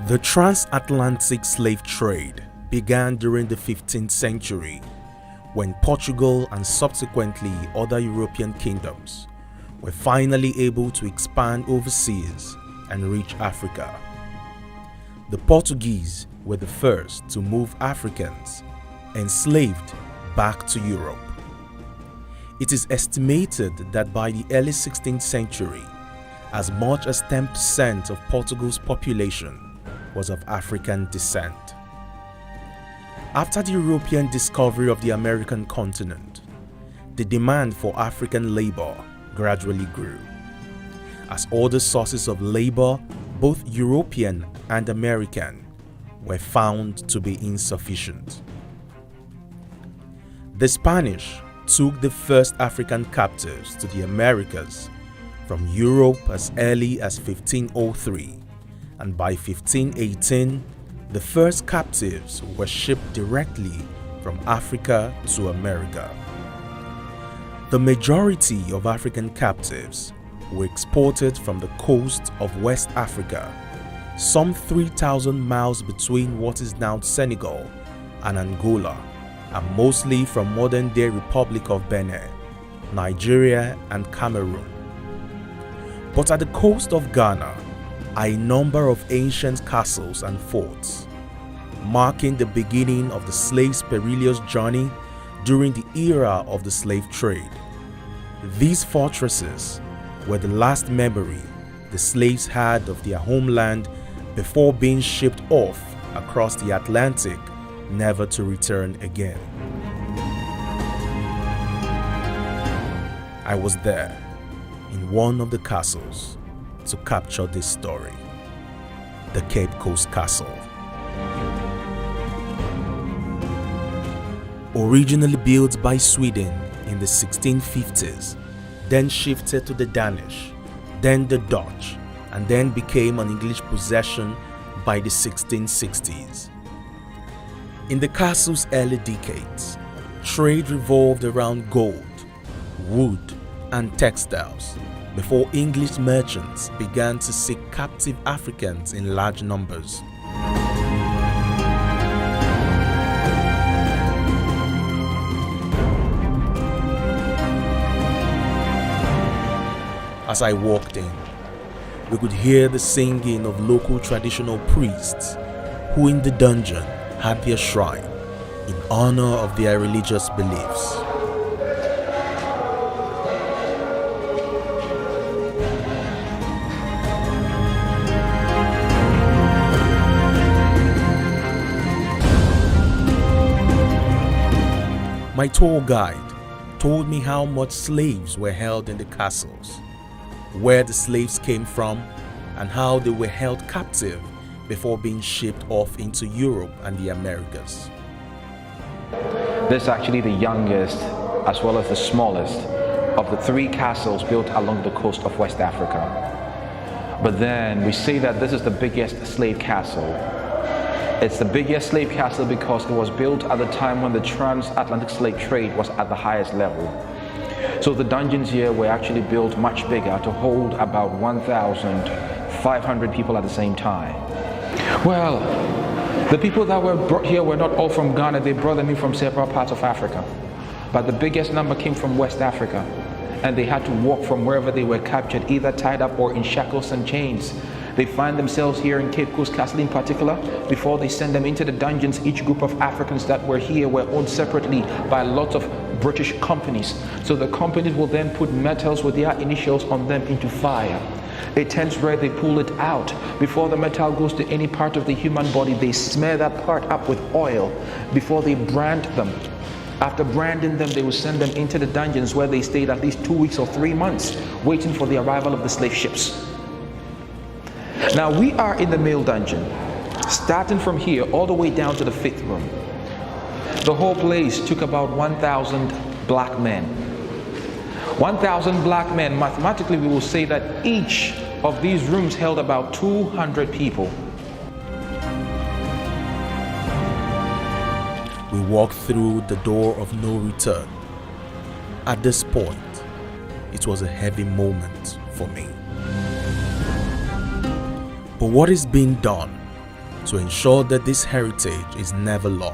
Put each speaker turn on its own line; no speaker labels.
The transatlantic slave trade began during the 15th century when Portugal and subsequently other European kingdoms were finally able to expand overseas and reach Africa. The Portuguese were the first to move Africans enslaved back to Europe. It is estimated that by the early 16th century, as much as 10% of Portugal's population was of African descent. After the European discovery of the American continent, the demand for African labor gradually grew, as other sources of labor, both European and American, were found to be insufficient. The Spanish took the first African captives to the Americas from Europe as early as 1503, and by 1518, the first captives were shipped directly from Africa to America. The majority of African captives were exported from the coast of West Africa, some 3,000 miles between what is now Senegal and Angola, and mostly from modern-day Republic of Benin, Nigeria, and Cameroon. But at the coast of Ghana are a number of ancient castles and forts, marking the beginning of the slave's perilous journey during the era of the slave trade. These fortresses were the last memory the slaves had of their homeland before being shipped off across the Atlantic, never to return again. I was there in one of the castles to capture this story, the Cape Coast Castle. Originally built by Sweden in the 1650s, then shifted to the Danish, then the Dutch, and then became an English possession by the 1660s. In the castle's early decades, trade revolved around gold, wood, and textiles before English merchants began to seek captive Africans in large numbers. As I walked in, we could hear the singing of local traditional priests who in the dungeon had their shrine in honor of their religious beliefs. My tour guide told me how much slaves were held in the castles, where the slaves came from, and how they were held captive before being shipped off into Europe and the Americas.
This is actually the youngest as well as the smallest of the three castles built along the coast of West Africa. But then we say that this is the biggest slave castle. It's the biggest slave castle because it was built at the time when the transatlantic slave trade was at the highest level. So the dungeons here were actually built much bigger to hold about 1,500 people at the same time. Well, the people that were brought here were not all from Ghana. They brought them in from several parts of Africa. But the biggest number came from West Africa, and they had to walk from wherever they were captured, either tied up or in shackles and chains. They find themselves here in Cape Coast Castle in particular. Before they send them into the dungeons, each group of Africans that were here were owned separately by lots of British companies. So the companies will then put metals with their initials on them into fire. A tent where they pull it out. Before the metal goes to any part of the human body, they smear that part up with oil before they brand them. After branding them, they will send them into the dungeons where they stayed at least 2 weeks or 3 months, waiting for the arrival of the slave ships. Now we are in the male dungeon, starting from here all the way down to the 5th room. The whole place took about 1,000 black men. 1,000 black men, mathematically we will say that each of these rooms held about 200 people.
We walked through the door of no return. At this point, it was a heavy moment for me. But what is being done to ensure that this heritage is never lost.